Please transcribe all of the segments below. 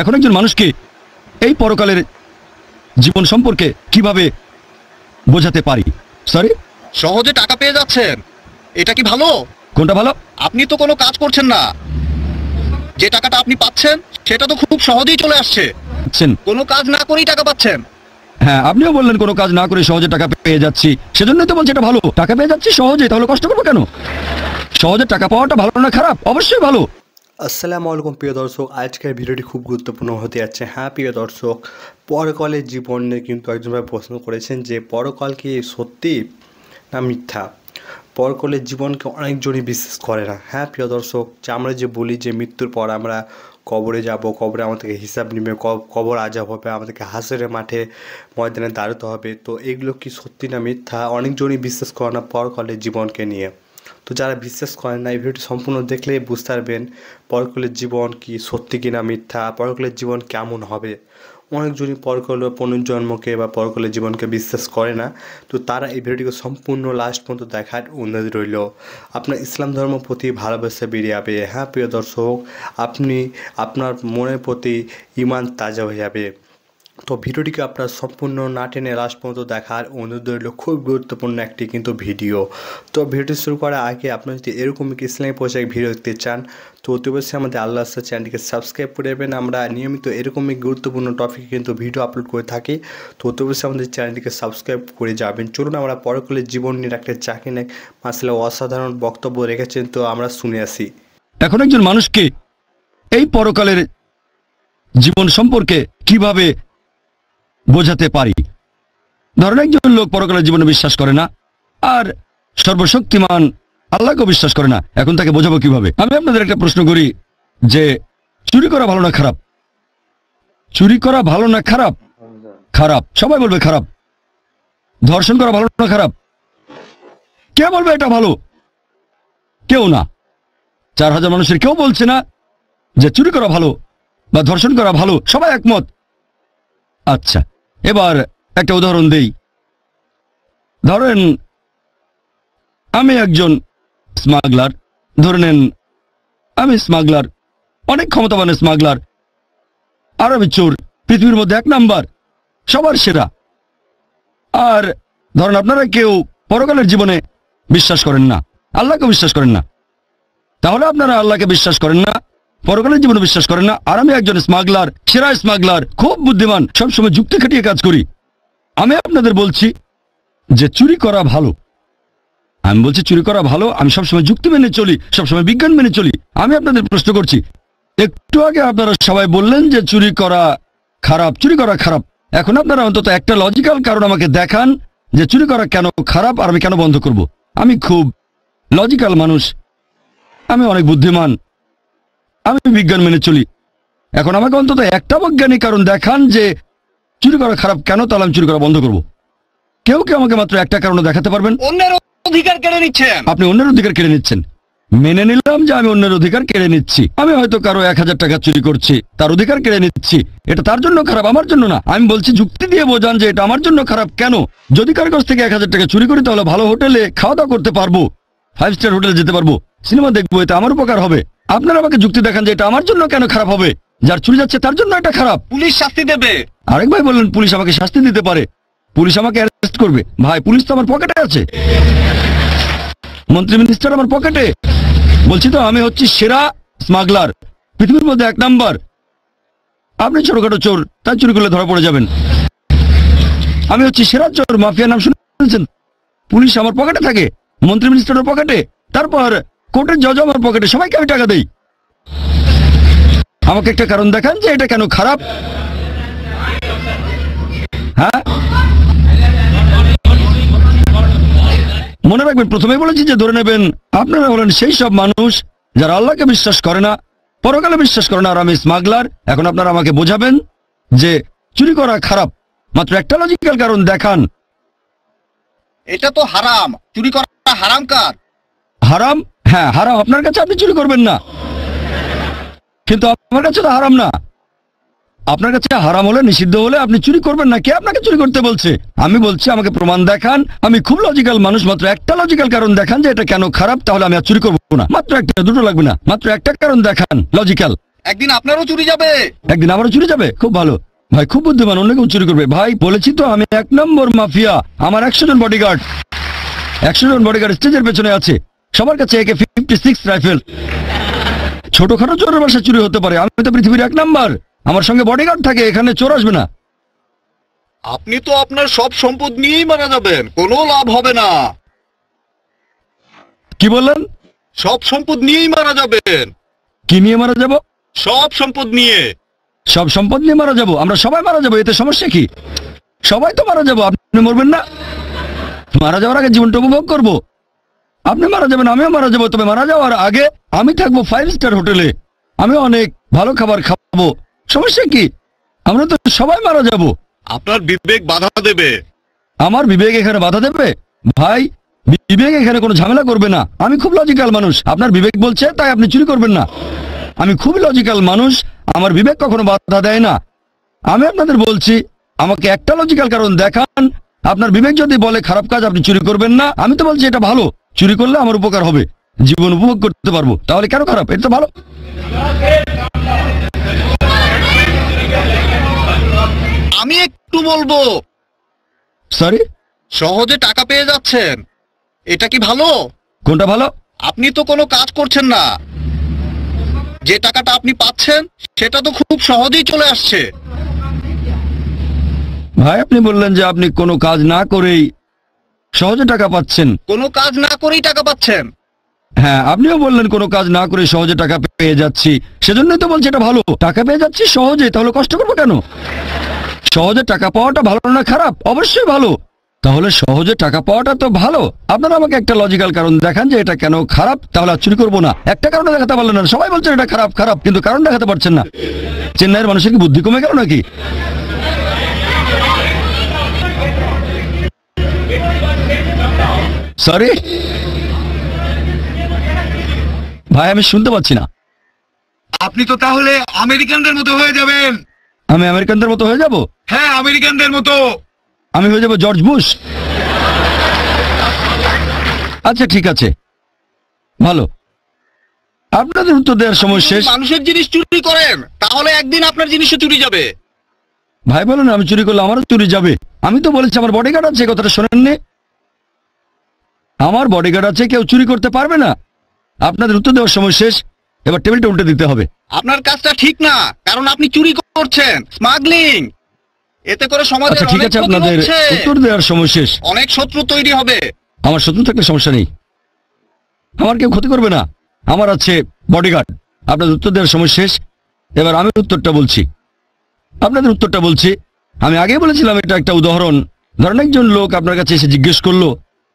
এখন একজন মানুষকে এই পরকালের জীবন সম্পর্কে কিভাবে বোঝাতে পারি? সরি, সহজে টাকা পেয়ে যাচ্ছেন, এটা কি ভালো? কোনটা ভালো? আপনি তো কোনো কাজ করছেন না, যে টাকাটা আপনি পাচ্ছেন সেটা তো খুব সহজেই চলে আসছে। কোনো কাজ না করেই টাকা পাচ্ছেন। হ্যাঁ, আপনিও বললেন কোনো কাজ না করে সহজে টাকা পেয়ে যাচ্ছি, সেজন্যই তো বলছি এটা ভালো। টাকা পেয়ে যাচ্ছি সহজে, তাহলে কষ্ট করবো কেন? সহজে টাকা পাওয়াটা ভালো না খারাপ? অবশ্যই ভালো। আসসালামু আলাইকুম প্রিয় দর্শক, আজকের ভিডিওটি খুব গুরুত্বপূর্ণ হতে যাচ্ছে। হ্যাঁ প্রিয় দর্শক, পরকালের জীবনে কিন্তু একজন ভাই প্রশ্ন করেছেন যে পরকাল কি সত্যি না মিথ্যা? পরকালের জীবনকে অনেকজনই বিশ্বাস করে না। হ্যাঁ প্রিয় দর্শক, যে আমরা যে বলি যে মৃত্যুর পর আমরা কবরে যাব, কবরে আমাদেরকে হিসাব নেবে, কবর আজাব হবে, আমাদেরকে হাসরের মাঠে ময়দানে দাঁড়াতে হবে, তো এগুলো কি সত্যি না মিথ্যা? অনেকজনই বিশ্বাস করে না পরকালের জীবনকে নিয়ে। তো যারা বিশ্বাস করেন না, এই ভিডিওটি সম্পূর্ণ দেখলেই বুঝতে পারবেন পরকালের জীবন কি সত্যি কিনা মিথ্যা, পরকালের জীবন কেমন হবে। অনেকজনই পরকাল পুনর্জন্মকে বা পরকালের জীবনকে বিশ্বাস করে না, তো তারা এই ভিডিওটিকে সম্পূর্ণ লাস্ট পর্যন্ত দেখার অনুরোধ রইল। আপনার ইসলাম ধর্ম প্রতি ভালোবাসা বেরিয়ে যাবে। হ্যাঁ প্রিয় দর্শক, আপনার মনের প্রতি ঈমান তাজা হয়ে যাবে। তো ভিডিওটিকে আপনার সম্পূর্ণ না টেনে লাস্ট পর্যন্ত দেখার অনুরোধ রইল। খুব গুরুত্বপূর্ণ একটি কিন্তু ভিডিও। তো ভিডিওটি শুরু করার আগে আপনি যদি এরকম ইসলামী পোশাক ভিডিও দেখতে চান তো অতি অবশ্যই আমাদের আল্লাহ চ্যানেলটিকে সাবস্ক্রাইব করে দেবেন। আমরা নিয়মিত এরকমই গুরুত্বপূর্ণ টপিকে কিন্তু ভিডিও আপলোড করে থাকি, তো অতি অবশ্যই আমাদের চ্যানেলটিকে সাবস্ক্রাইব করে যাবেন। চলুন আমরা পরকালের জীবন নিয়ে একটা চাকরি নেই মাসাল্লাহ অসাধারণ বক্তব্য রেখেছেন, তো আমরা শুনে আসি। এখন একজন মানুষকে এই পরকালের জীবন সম্পর্কে কিভাবে বোঝাতে পারি? ধরেন একজন লোক পরকালের জীবনে বিশ্বাস করে না, আর সর্বশক্তিমান আল্লাহকেও বিশ্বাস করে না, এখন তাকে বোঝাবো কিভাবে? আমি আপনাদের একটা প্রশ্ন করি যে চুরি করা ভালো না খারাপ? চুরি করা ভালো না খারাপ? খারাপ। সবাই বলবে খারাপ। ধর্ষণ করা ভালো না খারাপ? কে বলবে এটা ভালো? কেউ না। 4000 মানুষের কেউ বলছে না যে চুরি করা ভালো বা ধর্ষণ করা ভালো, সবাই একমত। আচ্ছা, এবার একটা উদাহরণ দেই। ধরেন আমি একজন স্মাগলার, ধরে নেন আমি স্মাগলার, অনেক ক্ষমতাবান স্মাগলার, আর আমি চোর, পৃথিবীর মধ্যে 1 নাম্বার, সবার সেরা। আর ধরেন আপনারা কেউ পরকালের জীবনে বিশ্বাস করেন না, আল্লাহকে বিশ্বাস করেন না, তাহলে আপনারা আল্লাহকে বিশ্বাস করেন না, পরকালের জীবনে বিশ্বাস করেন না, আর আমি একজন স্মাগলার, সেরা স্মাগলার, খুব বুদ্ধিমান, সবসময় যুক্তি খাটিয়ে কাজ করি। আমি আপনাদের বলছি যে চুরি করা ভালো। আমি বলছি চুরি করা ভালো, আমি সবসময় যুক্তি মেনে চলি, সবসময় বিজ্ঞান মেনে চলি। আমি আপনাদের প্রশ্ন করছি, একটু আগে আপনারা সবাই বললেন যে চুরি করা খারাপ, চুরি করা খারাপ। এখন আপনারা অন্তত একটা লজিক্যাল কারণ আমাকে দেখান যে চুরি করা কেন খারাপ আর আমি কেন বন্ধ করব। আমি খুব লজিক্যাল মানুষ, আমি অনেক বুদ্ধিমান, আমি বিজ্ঞান মেনে চলি। এখন আমাকে অন্তত একটা বৈজ্ঞানিক কারণ দেখান যে চুরি করা খারাপ কেন, তাহলে আমি চুরি করা বন্ধ করব। কেউ কি আমাকে মাত্র একটা কারণ দেখাতে পারবেন? অন্যের অধিকার কেড়ে নিচ্ছেন। আপনি অন্যের অধিকার কেড়ে নিচ্ছেন। মেনে নিলাম যে আমি অন্যের অধিকার কেড়ে নিচ্ছি। আমি হয়তো কারো 1000 টাকা চুরি করছি, তার অধিকার কেড়ে নিচ্ছি, এটা তার জন্য খারাপ, আমার জন্য না। আমি বলছি যুক্তি দিয়ে বোঝান যে এটা আমার জন্য খারাপ কেন। যদি কারো কাছ থেকে 1000 টাকা চুরি করি তাহলে ভালো হোটেলে খাওয়া দাওয়া করতে পারবো, 5 স্টার হোটেলে যেতে পারবো, সিনেমা দেখবো, এতে আমার উপকার হবে। আপনারা আমাকে যুক্তি দেখান যে এটা আমার জন্য কেন খারাপ হবে। যার চুরি যাচ্ছে তার জন্য এটা খারাপ, পুলিশ শাস্তি দেবে। আরেক ভাই বললেন পুলিশ আমাকে শাস্তি দিতে পারে, পুলিশ আমাকে অ্যারেস্ট করবে। ভাই, পুলিশ তো আমার পকেটে আছে, মন্ত্রী মিনিস্টার আমার পকেটে। বলছি তো আমি হচ্ছি সেরা স্মাগলার, পৃথিবীর মধ্যে 1 নাম্বার। আপনি ছোটখাটো চোর, তাই চুরি করলে ধরা পড়ে যাবেন। আমি হচ্ছি সেরা চোর, মাফিয়া নাম শুনেছেন? পুলিশ আমার পকেটে থাকে, মন্ত্রী মিনিস্টারের পকেটে, তারপর কোর্টের জজ আমার পকেটে, সবাইকে আমি টাকা দেই। আমাকে একটা কারণ দেখান যে এটা কেন খারাপ। হ্যাঁ, মনে রাখবেন প্রথমেই বলেছি যে ধরে নেবেন আপনারা হলেন সেই সব মানুষ যারা আল্লাহকে বিশ্বাস করে না, পরকালে বিশ্বাস করে না, আর আমি স্মাগলার। এখন আপনারা আমাকে বোঝাবেন যে চুরি করা খারাপ, মাত্র একটা লজিক্যাল কারণ দেখান। এটা তো হারাম, চুরি করা হারাম কাজ। হারাম? হ্যাঁ হারাম আপনার কাছে, আপনি চুরি করবেন না, কিন্তু আমার কাছে তো হারাম না। আপনার কাছে হারাম হলে, নিষিদ্ধ হলে আপনি চুরি করবেন না। কে আপনাকে চুরি করতে বলছে? আমি বলছি আমাকে প্রমাণ দেখান। আমি খুব লজিক্যাল মানুষ, মাত্র একটা লজিক্যাল কারণ দেখান যে এটা কেন খারাপ, তাহলে আমি আর চুরি করবো না। মাত্র একটা, দুটো লাগবে না, মাত্র একটা কারণ দেখান লজিক্যাল। একদিন আপনারও চুরি যাবে। একদিন আমারও চুরি যাবে? খুব ভালো ভাই, খুব বুদ্ধিমান, অন্য কেউ চুরি করবে। ভাই বলেছি তো আমি 1 নম্বর মাফিয়া। আমার 100 জন বডিগার্ড, 100 জন বডিগার্ড স্টেজের পেছনে আছে, সবার কাছে AK-56 রাইফেল। ছোটখাটো চোরের বাসা চুরি হতে পারে, আমি তো পৃথিবীর 1 নাম্বার। আমার সঙ্গে বডিগার্ড থাকে, এখানে চোর আসবে না। আপনি তো আপনার সব সম্পদ নিয়েই মারা যাবেন, কোনো লাভ হবে না। কি বললেন? সব সম্পদ নিয়েই মারা যাবেন। কি নিয়ে মারা যাব? সব সম্পদ নিয়ে। সব সম্পদ নিয়ে মারা যাব? আমরা সবাই মারা যাবো, এতে সমস্যা কি? সবাই তো মারা যাবো, আপনি মরবেন না? মারা যাওয়ার আগে জীবনটা উপভোগ করব। আপনি মারা যাবেন, আমিও মারা যাবো, তবে মারা যাওয়ার আগে আমি থাকবো 5 স্টার হোটেলে, আমি অনেক ভালো খাবার খাবো। সমস্যা কি? আমরা তো সবাই মারা যাব। আপনার বিবেক বাধা দেবে। আমার বিবেক এখানে বাধা দেবে? ভাই বিবেক এখানে কোনো ঝামেলা করবে না। আমি খুব লজিক্যাল মানুষ, আপনার বিবেক বলছে তাই আপনি চুরি করবেন না। আমি খুব লজিক্যাল মানুষ, আমার বিবেক কখনো বাধা দেয় না। আমি আপনাদের বলছি, আমাকে একটা লজিক্যাল কারণ দেখান। আপনার বিবেক যদি বলে খারাপ কাজ আপনি চুরি করবেন না, আমি তো বলছি এটা ভালো, চুরি করলে আমার উপকার হবে, জীবন উপভোগ করতে পারবো, তাহলে কেন খারাপ? এটা তো ভালো। আমি একটু বলবো। সরি? সহজে টাকা পেয়ে যাচ্ছেন, এটা কি ভালো? কোনটা ভালো? আপনি তো কোনো কাজ করছেন না, যে টাকাটা আপনি পাচ্ছেন সেটা তো খুব সহজেই চলে আসছে। ভাই আপনি বললেন যে আপনি কোনো কাজ না করেই সহজে টাকা পাচ্ছেন। কোনো কাজ না করেই টাকা পাচ্ছেন। হ্যাঁ, আপনিও বললেন কোনো কাজ না করে সহজে টাকা পেয়ে যাচ্ছি, সেজন্যই তো বলছি এটা ভালো। টাকা পেয়ে যাচ্ছি সহজে, তাহলে কষ্ট করবো কেন? সহজে টাকা পাওয়াটা ভালো না খারাপ? অবশ্যই ভালো। তাহলে সহজে টাকা পাওয়াটা তো ভালো। আপনারা আমাকে একটা লজিক্যাল কারণ দেখান যে এটা কেন খারাপ, তাহলে আর চুরি করবো না। একটা কারণ দেখাতে পারলেন না, সবাই বলছেন এটা খারাপ খারাপ, কিন্তু কারণ দেখাতে পারছেন না। চেন্নাইয়ের মানুষের কি বুদ্ধি কমে গেল নাকি? সরি ভাই, আমি শুনতে পাচ্ছি না। আপনি তো তাহলে আমেরিকানদের মতো হয়ে যাবেন। আমি আমেরিকানদের মতো হয়ে যাব? হ্যাঁ, আমেরিকানদের মতো। আমি হয়ে যাব জর্জ বুশ? আচ্ছা ঠিক আছে, ভালো। আপনাদের উত্তর দেওয়ার সময় শেষ। মানুষের জিনিস চুরি করেন, তাহলে একদিন আপনার জিনিসও চুরি যাবে। ভাই বলেন আমি চুরি করলে আমারও চুরি যাবে? আমি তো বলেছি আমার বডিগার্ড আছে, কথাটা শোনেননি? আমার বডিগার্ড আছে, কেউ চুরি করতে পারবে না। আপনাদের উত্তর দেওয়ার সময় শেষ, এবার টেবিলটা উল্টে দিতে হবে। আপনার কাজটা ঠিক না, কারণ আপনি চুরি করছেন, স্মাগলিং। এতে করে সমাজের আচ্ছা ঠিক অনেক আছে, ক্ষতি আপনাদের হচ্ছে। উত্তর দেওয়ার সময় শেষ। অনেক শত্রু তৈরি হবে। আমার শত্রু থাকলে সমস্যা নেই, আমার কেউ ক্ষতি করবে না, আমার আছে বডিগার্ড। আপনাদের উত্তর দেওয়ার সময় শেষ, এবার আমি উত্তরটা বলছি। আপনাদের উত্তরটা বলছি। আমি আগে বলেছিলাম এটা একটা উদাহরণ। ধরেন একজন লোক আপনার কাছে এসে জিজ্ঞেস করলো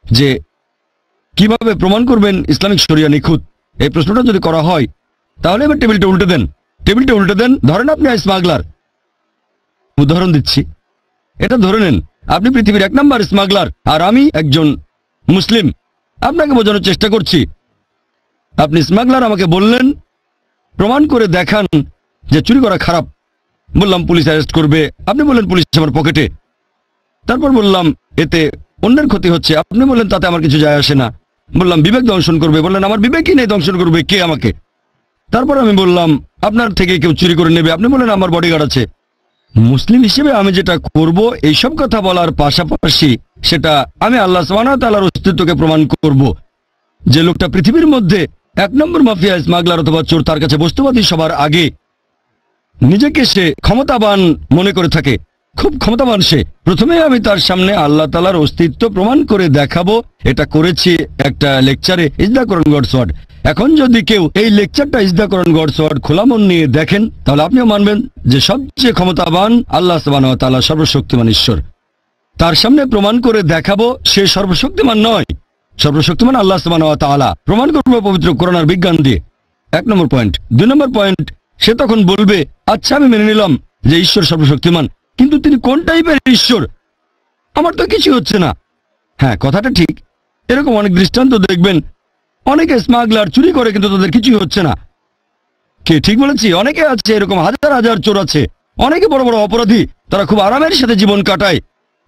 যে কিভাবে প্রমাণ করবেন ইসলামিক শরিয়া নিখুঁত। এই প্রশ্নটা যদি করা হয়, তাহলে এবার টেবিলটা উল্টে দেন। টেবিলটা উল্টে দেন। ধরেন আপনি স্মাগলার, উদাহরণ দিচ্ছি, এটা ধরে নেন আপনি পৃথিবীর 1 নাম্বার স্মাগলার আর আমি একজন মুসলিম। আপনাকে বোঝানোর চেষ্টা করছি। আপনি স্মাগলার, আমাকে বললেন প্রমাণ করে দেখান যে চুরি করা খারাপ। বললাম পুলিশ অ্যারেস্ট করবে। আপনি বললেন পুলিশ আমার পকেটে। তারপর বললাম এতে অন্যের ক্ষতি হচ্ছে। আপনি বললেন তাতে আমার কিছু যায় আসে না। বললাম বিবেক দংশন করবে। বললেন আমার বিবেকই নেই, দংশন করবে কে আমাকে? তারপর আমি বললাম আপনার থেকে কেউ চুরি করে নেবে। আপনি বললেন আমার বডিগার্ড আছে। মুসলিম হিসেবে আমি যেটা করব, এইসব কথা বলার পাশাপাশি সেটা আমি আল্লাহ সুবহানাহু ওয়া তাআলার অস্তিত্বকে প্রমাণ করব। যে লোকটা পৃথিবীর মধ্যে 1 নম্বর মাফিয়া, স্মাগলার অথবা চোর, তার কাছে বস্তুবাদী সবার আগে। নিজেকে সে ক্ষমতাবান মনে করে থাকে, খুব ক্ষমতাবান সে। প্রথমে আমি তার সামনে আল্লাহ তাআলার অস্তিত্ব প্রমাণ করে দেখাবো। এটা করেছি একটা লেকচারে, is the Quran God's word. এখন যদি কেউ এই লেকচারটা is the Quran God's word খোলা মন নিয়ে দেখেন, তাহলে আপনিও মানবেন যে সবচেয়ে ক্ষমতাবান আল্লাহ সুবহানাহু ওয়া তাআলা, সর্বশক্তিমান ঈশ্বর। তার সামনে প্রমাণ করে দেখাবো সে সর্বশক্তিমান নয়, সর্বশক্তিমান আল্লাহ সুবহানাহু ওয়া তাআলা। প্রমাণ করবো পবিত্র কোরআন আর বিজ্ঞান দিয়ে। 1 নম্বর পয়েন্ট। 2 নম্বর পয়েন্ট, সে তখন বলবে আচ্ছা আমি মেনে নিলাম যে ঈশ্বর সর্বশক্তিমান, কিন্তু তিনি কোন টাইপের ঈশ্বর? আমার তো কিছু হচ্ছে না। হ্যাঁ, কথাটা ঠিক। এরকম অনেক দৃষ্টান্ত দেখবেন। অনেকে স্মাগলার চুরি করে কিন্তু তাদের কিছুই হচ্ছে না। কে ঠিক বলেছি? অনেকে আছে এরকম, হাজার হাজার চোর আছে। অনেকে বড় বড় অপরাধী, তারা খুব আরামের সাথে জীবন কাটায়,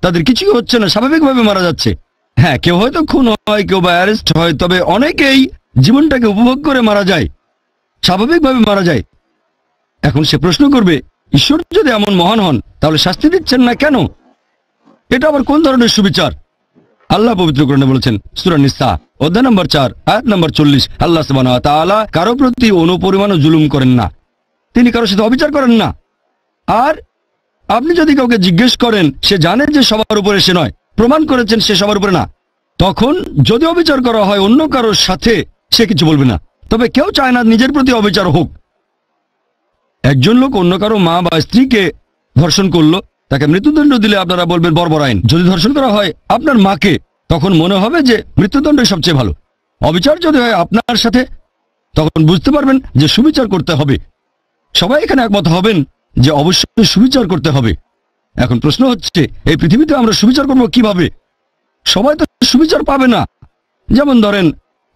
তাদের কিছুই হচ্ছে না, স্বাভাবিকভাবে মারা যাচ্ছে। হ্যাঁ, কেউ হয়তো খুন হয়, কেউ বা অ্যারেস্ট হয়, তবে অনেকেই জীবনটাকে উপভোগ করে মারা যায়, স্বাভাবিকভাবে মারা যায়। এখন সে প্রশ্ন করবে, ঈশ্বর যদি এমন মহান হন তাহলে শাস্তি দিচ্ছেন না কেন? এটা আবার কোন ধরনের সুবিচার? আল্লাহ পবিত্র কোরআনে বলেছেন, সূরা নিসা অধ্যায় নম্বর ৪ আয়াত নম্বর ৪০, আল্লাহ সুবহানাহু ওয়া তাআলা কারো প্রতি অনুপরিমাণও জুলুম করেন না, তিনি কারোর সাথে অবিচার করেন না। আর আপনি যদি কাউকে জিজ্ঞেস করেন, সে জানে যে সবার উপরে সে নয়, প্রমাণ করেছেন সে সবার উপরে না, তখন যদি অবিচার করা হয় অন্য কারোর সাথে, সে কিছু বলবে না। তবে কেউ চায় না নিজের প্রতি অবিচার হোক। একজন লোক অন্য কারো মা বা স্ত্রীকে ধর্ষণ করলো, তাকে মৃত্যুদণ্ড দিলে আপনারা বলবেন বর্বর আইন। যদি ধর্ষণ করা হয় আপনার মাকে, তখন মনে হবে যে মৃত্যুদণ্ডই সবচেয়ে ভালো। অবিচার যদি হয় আপনার সাথে, তখন বুঝতে পারবেন যে সুবিচার করতে হবে। সবাই এখানে একমত হবেন যে অবশ্যই সুবিচার করতে হবে। এখন প্রশ্ন হচ্ছে, এই পৃথিবীতে আমরা সুবিচার করব কিভাবে? সবাই তো সুবিচার পাবে না। যেমন ধরেন,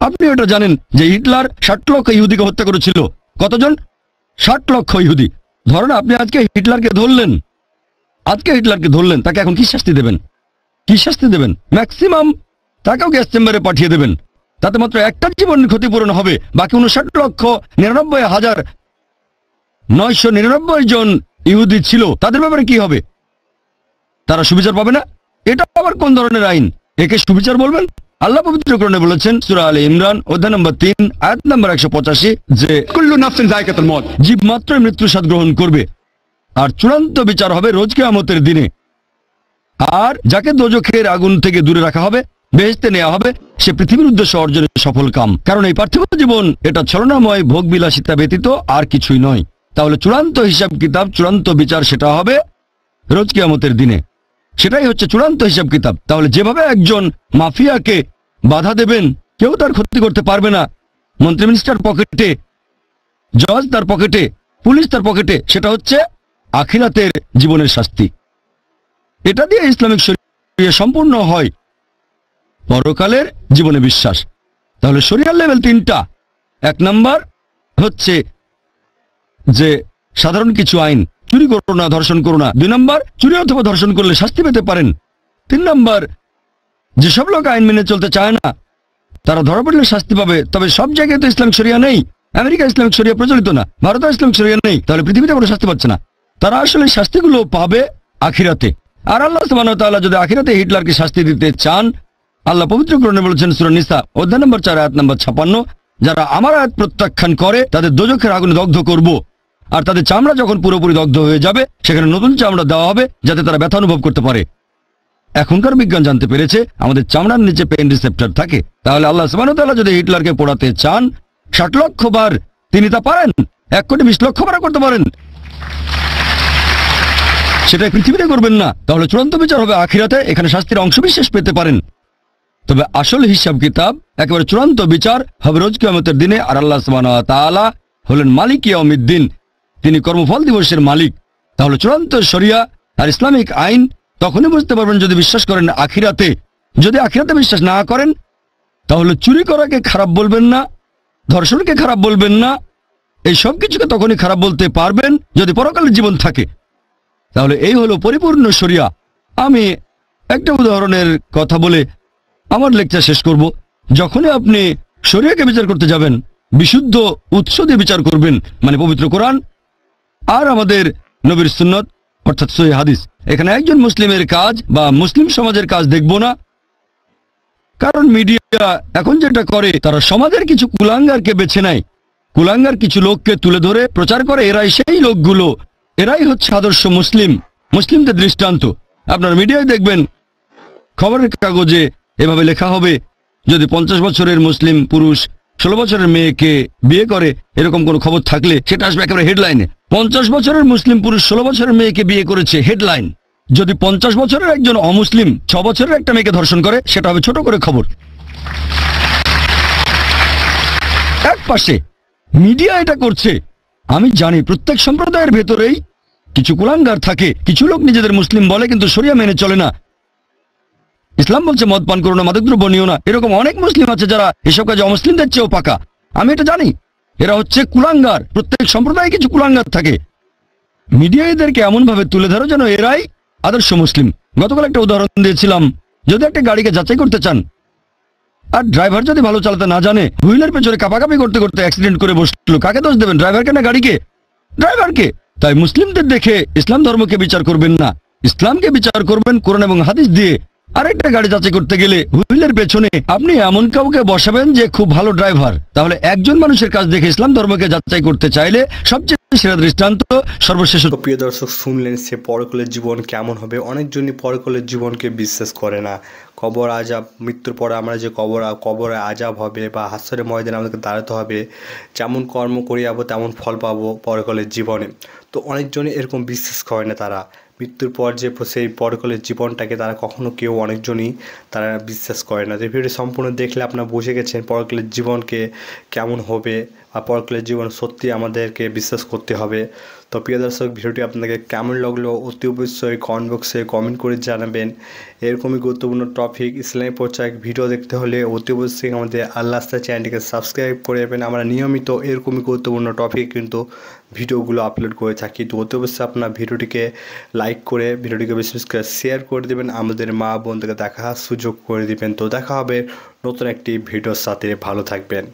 আপনি এটা জানেন যে হিটলার ৬০ লক্ষ ইহুদিকে হত্যা করেছিল। কতজন? ৬০ লক্ষ ইহুদি। ধরেন আপনি আজকে হিটলারকে ধরলেন, তাকে এখন কি শাস্তি দেবেন? ম্যাক্সিমাম তাকেও গ্যাস চেম্বারে পাঠিয়ে দেবেন। তাতে মাত্র একটা জীবন ক্ষতিপূরণ হবে, বাকি ৫৯,৯৯৯ জন ইহুদি ছিল, তাদের ব্যাপারে কি হবে? তারা সুবিচার পাবে না? এটা আবার কোন ধরনের আইন? একে সুবিচার বলবেন? আল্লাহ পবিত্র কোরআনে বলেছেন, সূরা আলে ইমরান অধ্যায় নম্বর ৩ আয়াত নম্বর ১৮৫, যে কুল্লু নাফসিন যায়কাতুল মউত, জীব মাত্রই মৃত্যুর স্বাদ গ্রহণ করবে, আর চূড়ান্ত বিচার হবে রোজ কিয়ামতের দিনে। আর যাকে দোজখের আগুন থেকে দূরে রাখা হবে, বেহেশতে নেওয়া হবে, সে পৃথিবীর উদ্দেশ্য অর্জনের সফল কাম। কারণ এই পার্থিব জীবন এটা ছলনাময় ভোগ বিলাসিতা ব্যতীত আর কিছুই নয়। তাহলে চূড়ান্ত হিসাব কিতাব, চূড়ান্ত বিচার সেটা হবে রোজ কিয়ামতের দিনে। সেটাই হচ্ছে চূড়ান্ত হিসাব কিতাব। তাহলে যেভাবে একজন মাফিয়াকে বাধা দেবেন, কেউ তার ক্ষতি করতে পারবে না, মন্ত্রী মিনিস্টার পকেটে, জজ তার পকেটে, পুলিশ তার পকেটে, সেটা হচ্ছে আখিরাতের জীবনের শাস্তি। এটা দিয়ে ইসলামিক শরিয়া সম্পূর্ণ হয়, পরকালের জীবনে বিশ্বাস। তাহলে শরিয়ার লেভেল ৩টা। ১ নাম্বার হচ্ছে যে সাধারণ কিছু আইন, চুরি করো না, ধর্ষণ করো না। ২ নাম্বার, চুরি অথবা ধর্ষণ করলে শাস্তি পেতে পারেন। ৩ নাম্বার, যেসব লোক আইন মেনে চলতে চায় না, তারা ধরা পড়লে শাস্তি পাবে। তবে সব জায়গায় তো ইসলামিক শরিয়া নেই। আমেরিকা ইসলামিক শরিয়া প্রচলিত না, ভারতে ইসলামিক শরিয়া নেই, তাহলে পৃথিবীতে কোনো শাস্তি পাচ্ছে না। তারা আসলে শাস্তিগুলো পাবে আখিরাতে। আর আল্লাহ সুবহানাহু ওয়া তাআলা যদি আখিরাতে হিটলারকে শাস্তি দিতে চান, আল্লাহ পবিত্র কোরআনে বলেছেন, সূরা নিসা অধ্যায় নম্বর ৪ আয়াত নম্বর ৫৬, যারা আমার আয়াত প্রত্যাখ্যান করে তাদের দোজখের আগুনে দগ্ধ করব। আর তাদের চামড়া যখন পুরোপুরি দগ্ধ হয়ে যাবে, সেখানে নতুন চামড়া দেওয়া হবে যাতে তারা ব্যথা অনুভব করতে পারে। এখনকার বিজ্ঞান জানতে পেরেছে আমাদের চামড়ার নিচে পেইন রিসেপ্টর থাকে। তাহলে আল্লাহ সুবহানাহু ওয়া তাআলা যদি হিটলারকে পোড়াতে চান ৬০ লক্ষ বার, তিনি তা পারেন। ১,২০,০০,০০০ বার করতে পারেন। সেটা পৃথিবীতে করবেন না। তাহলে চূড়ান্ত বিচার হবে আখিরাতে, এখানে শাস্তির অংশবিশেষ পেতে পারেন। তবে আসল হিসাব কিতাব, একেবারে চূড়ান্ত বিচার হবে রোজ কিয়ামতের দিনে। আর আল্লাহ সুবহানাহু ওয়া তাআলা হলেন মালিক ইয়াউমিদ্দিন, তিনি কর্মফল দিবসের মালিক। তাহলে চূড়ান্ত শরিয়া আর ইসলামিক আইন তখনই বুঝতে পারবেন যদি বিশ্বাস করেন আখিরাতে। যদি আখিরাতে বিশ্বাস না করেন, তাহলে চুরি করাকে খারাপ বলবেন না, ধর্ষণকে খারাপ বলবেন না, এই সব কিছুকে তখনই খারাপ বলতে পারবেন যদি পরকালের জীবন থাকে। তাহলে এই হলো পরিপূর্ণ শরিয়া। আমি একটা উদাহরণের কথা বলে আমার লেকচার শেষ করব। যখনই আপনি শরিয়াকে বিচার করতে যাবেন, বিশুদ্ধ উৎস দিয়ে বিচার করবেন, মানে পবিত্র কোরআন আর আমাদের নবীর সুন্নত অর্থাৎ সহিহ হাদিস। এখানে একজন মুসলিমের কাজ বা মুসলিম সমাজের কাজ দেখব না। কারণ মিডিয়া এখন যেটা করে, তারা সমাজের কিছু কুলাঙ্গারকে বেছে নেয়, কুলাঙ্গার কিছু লোককে তুলে ধরে প্রচার করে, এরাই সেই লোকগুলো, এরাই হচ্ছে আদর্শ মুসলিম, মুসলিমদের দৃষ্টান্ত। আপনার মিডিয়ায় দেখবেন খবরের কাগজে এভাবে লেখা হবে, যদি 50 বছরের মুসলিম পুরুষ 16 বছরের মেয়েকে বিয়ে করে, এরকম কোনো খবর থাকলে সেটা আসবে একেবারে হেডলাইনে। 50 বছরের মুসলিম পুরুষ 16 বছরের মেয়েকে বিয়ে করেছে, হেডলাইন। যদি 50 বছরের একজন অমুসলিম 6 বছরের একটা মেয়েকে ধর্ষণ করে, সেটা হবে ছোট করে খবর। এক পাশে মিডিয়া এটা করছে। আমি জানি প্রত্যেক সম্প্রদায়ের ভেতরেই কিছু কুলাঙ্গার থাকে, কিছু লোক নিজেদের মুসলিম বলে কিন্তু শরিয়া মেনে চলে না। ইসলাম বলছে মদ পান করো না, মাদকদ্রব্য নিও না। এরকম অনেক মুসলিম আছে যারা এসব কাজে অমুসলিমদের চেয়েও পাকা। আমি এটা জানি, এরা হচ্ছে কুলাঙ্গার। প্রত্যেক সম্প্রদায়ে কিছু কুলাঙ্গার থাকে। মিডিয়া এদেরকে এমন ভাবে তুলে ধরো যেন এরাই আদর্শ মুসলিম। গতকাল একটা উদাহরণ দিয়েছিলাম, যদি একটা গাড়িকে যাচাই করতে চান আর ড্রাইভার যদি ভালো চালাতে না জানে, হুইলের পেছনে কাঁপাকাপি করতে করতে অ্যাক্সিডেন্ট করে বসলো, কাকে দোষ দেবেন? ড্রাইভারকে না গাড়িকে? ড্রাইভারকে। তাই মুসলিমদের দেখে ইসলাম ধর্মকে বিচার করবেন না, ইসলামকে বিচার করবেন কোরআন এবং হাদিস দিয়ে। আরেকটা গাড়ি যাচাই করতে গেলে হুইলের পেছনে আপনি এমন কাউকে বসাবেন যে খুব ভালো ড্রাইভার। তাহলে একজন মানুষের কাজ দেখে ইসলাম ধর্মকে যাচাই করতে চাইলে সবচেয়ে সেরা দৃষ্টান্ত সর্বশেষ। তো প্রিয় দর্শক, শুনলেন সে পরকালের জীবন কেমন হবে। অনেকজনই পরকালের জীবনকে বিশ্বাস করে না। কবর আজাব, মৃত্যুর পরে আমরা যে কবরে আজাব হবে বা হাসরের ময়দানে আমাদেরকে দাঁড়াতে হবে, যেমন কর্ম করে যাবো তেমন ফল পাবো পরকালের জীবনে। তো অনেকজনই এরকম বিশ্বাস করে না। তারা মৃত্যুর পর যে সেই পরকালের জীবনটাকে তারা কখনো কেউ অনেকজনই তারা বিশ্বাস করে না। তো ভিডিওটি সম্পূর্ণ দেখলে আপনারা বুঝে গেছেন পরকালের জীবনকে কেমন হবে বা পরকালের জীবন সত্যি আমাদেরকে বিশ্বাস করতে হবে। তো প্রিয় দর্শক, ভিডিওটি আপনাকে কেমন লাগলো অতি অবশ্যই কমেন্ট বক্সে কমেন্ট করে জানাবেন। এরকমই গুরুত্বপূর্ণ টপিক ইসলামী প্রচার ভিডিও দেখতে হলে অতি অবশ্যই আমাদের আল্লাহ আস্থা চ্যানেলটিকে সাবস্ক্রাইব করে দেবেন। আমরা নিয়মিত এরকমই গুরুত্বপূর্ণ টপিক কিন্তু ভিডিওগুলো আপলোড করে থাকি। তো অতি অবশ্যই আপনার ভিডিওটিকে লাইক করে ভিডিওটিকে বেশি বেশি করে শেয়ার করে দেবেন, আমাদের মা বোনদেরকে দেখার সুযোগ করে দিবেন। তো দেখা হবে নতুন একটি ভিডিওর সাথে। ভালো থাকবেন।